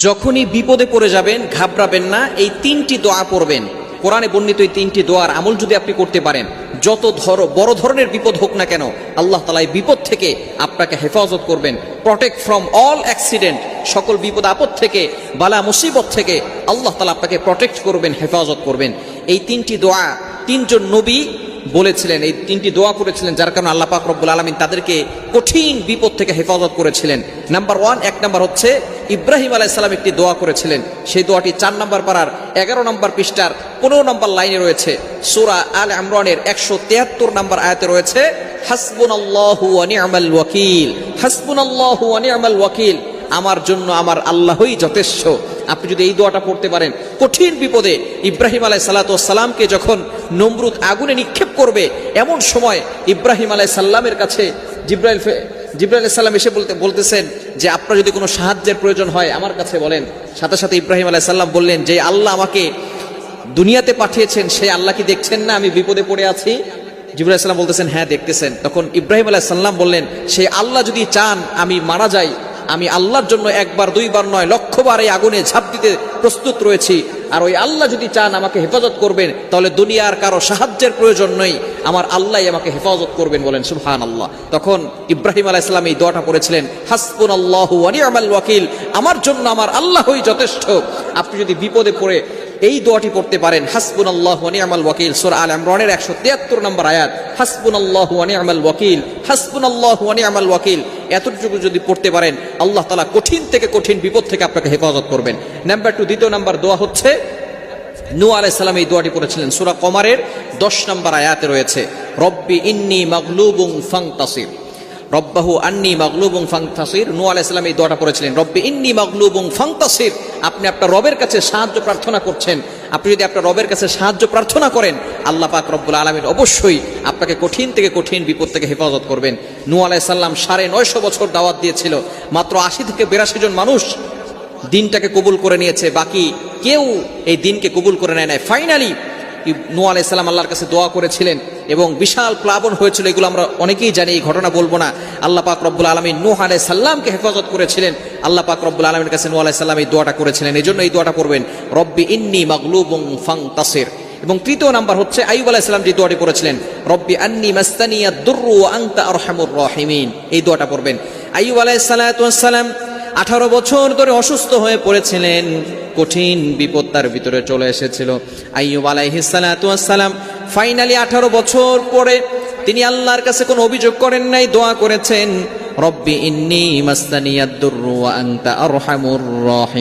যখনই বিপদে পড়ে যাবেন ঘাবড়াবেন না, এই তিনটি দোয়া পড়বেন। কোরআনে বর্ণিত এই তিনটি দোয়ার আমল যদি আপনি করতে পারেন, যত বড় ধরনের বিপদ হোক না কেন, আল্লাহ তাআলা এই বিপদ থেকে আপনাকে হেফাজত করবেন। প্রটেক্ট ফ্রম অল অ্যাক্সিডেন্ট, সকল বিপদ আপদ থেকে, বালা মুসিবত থেকে আল্লাহ তাআলা আপনাকে প্রটেক্ট করবেন, হেফাজত করবেন। এই তিনটি দোয়া তিনজন নবী বলেছিলেন, এই তিনটি দোয়া করেছিলেন, যার কারণে আল্লাহ পাক রব্বুল আলামিন তাদেরকে কঠিন বিপদ থেকে হেফাজত করেছিলেন। নাম্বার 1, 1 নাম্বার হচ্ছে ইব্রাহিম আলাইহিস সালাম একটি দোয়া করেছিলেন। সেই দোয়াটি 4 নম্বর পারার 11 নম্বর পৃষ্ঠার 15 নম্বর লাইনে রয়েছে। সূরা আল ইমরানের 173 নম্বর আয়াতে রয়েছে, হাসবুনাল্লাহু ওয়া নি'মাল ওয়াকিল, হাসবুনাল্লাহু ওয়া নি'মাল ওয়াকিল, আমার জন্য আমার আল্লাহই যথেষ্ট। আপনি যদি এই দোয়াটা পড়তে পারেন, কঠিন বিপদে ইব্রাহিম আলাইহিস সালাতু ওয়াস সালামকে যখন নমরুদ আগুনে নিক্ষেপ করবে, এমন সময় ইব্রাহিম আলাইহিস সালামের কাছে জিবরাইল আলাইহিস সালাম এসে বলতেছেন যে আপনার যদি কোনো সাহায্যের প্রয়োজন হয় আমার কাছে বলেন। সাথে সাথে ইব্রাহিম আলাইহিস সালাম বললেন যে আল্লাহ আমাকে দুনিয়াতে পাঠিয়েছেন, সেই আল্লাহ কি দেখছেন না আমি বিপদে পড়ে আছি? জিবরাইল আলাইহিস সালাম বলতেছেন হ্যাঁ দেখতেছেন। তখন ইব্রাহিম আলাইহিস সালাম বললেন, সেই আল্লাহ যদি চান আমি মারা যাই, আমি আল্লাহর জন্য একবার দুইবার নয় 100 বার এই আগুনে ঝাঁপ দিতে প্রস্তুত রয়েছি। আর ওই আল্লাহ যদি চান আমাকে হেফাজত করবেন, তাহলে দুনিয়ার কারো সাহায্যের প্রয়োজন নেই, আমার আল্লাহই আমাকে হেফাজত করবেন। বলেন সুবহানাল্লাহ। তখন ইব্রাহিম আলাইহিস সালাম এই দোয়াটা পড়েছিলেন, হাসবুনাল্লাহু ওয়া নি'মাল ওয়াকিল, আমার জন্য আমার আল্লাহই যথেষ্ট। আপনি যদি বিপদে পড়ে এই দোয়াটি পড়তে পারেন, হাসবুনাল্লাহু ওয়া নি'মাল ওয়াকিল, সূরা আল ইমরানের 173 নম্বর আয়াত, হাসবুনাল্লাহু ওয়া নি'মাল ওয়াকিল, হাসবুনাল্লাহু ওয়া নি'মাল ওয়াকিল, এতটুকু যদি পড়তে পারেন আল্লাহ তাআলা কঠিন থেকে কঠিন বিপদ থেকে আপনাকে হেফাজত করবেন। নাম্বার 2, দ্বিতীয় নাম্বার দোয়া হচ্ছে, নূহ আলাইহিস সালাম এই দোয়াটি পড়েছিলেন, সূরা কমারের 10 নম্বর আয়াতে রয়েছে, রব্বি ইন্নী মাগলুবুন ফান্তাসির, রব্বাহু আন্নী মাগলুবুন ফান্তাসির। নূহ আলাইহিস সালাম এই দোয়াটা পড়েছিলেন, রব্বি ইন্নী মাগলুবুন ফান্তাসির। আপনি আপনার রবের কাছে সাহায্য প্রার্থনা করছেন। আপনি যদি আপনার রবের কাছে সাহায্য প্রার্থনা করেন, আল্লাহ পাক রব্বুল আলামিন অবশ্যই আপনাকে কঠিন থেকে কঠিন বিপদ থেকে হেফাজত করবেন। নূহ আলাইহিস সালাম 950 বছর দাওয়াত দিয়েছিল, মাত্র 80 থেকে 82 জন মানুষ দিনটাকে কবুল করে নিয়েছে, বাকি কেউ এই দিনকে কবুল করে নেয় নাই। ফাইনালি নূহ আলাইহিস সালাম আল্লাহর কাছে দোয়া করেছিলেন এবং বিশাল প্লাবন হয়েছিল, এগুলো আমরা অনেকেই জানি, এই ঘটনা বলবো না। আল্লাহ পাক রব্বুল আলামিন নূহ আলাইহিস সালামকে হেফাজত করেছিলেন। আল্লাহ পাক রব্বুল আলামিনের কাছে নূহ আলাইহিস সালাম এই দোয়াটা করেছিলেন, এই জন্য এই দোয়াটা পড়বেন, রব্বি ইন্নী মাগলুবুন ফান্তাসির। এবং তৃতীয় নাম্বার হচ্ছে আইয়ুব আলাইহিস সালাম যে দোয়াটি করেছিলেন, রব্বি আন্নী মাসতানিয়াদ দুররু ওয়া আনতা আরহামুর রাহিমিন, এই দোয়াটা পড়বেন। আইয়ুব আলাইহিস সালাম 18 বছর ধরে অসুস্থ হয়ে পড়েছিলেন, কঠিন বিপদ তার ভিতরে চলে এসেছিল। আইয়ুব আলাইহিস সালাম ফাইনালি 18 বছর পরে তিনি আল্লাহর কাছে কোনো অভিযোগ করেন নাই, দোয়া করেছেন, রব্বি ইন্নী মাসতানিয়াদ দুররু ওয়া আনতা আরহামুর রাহিম।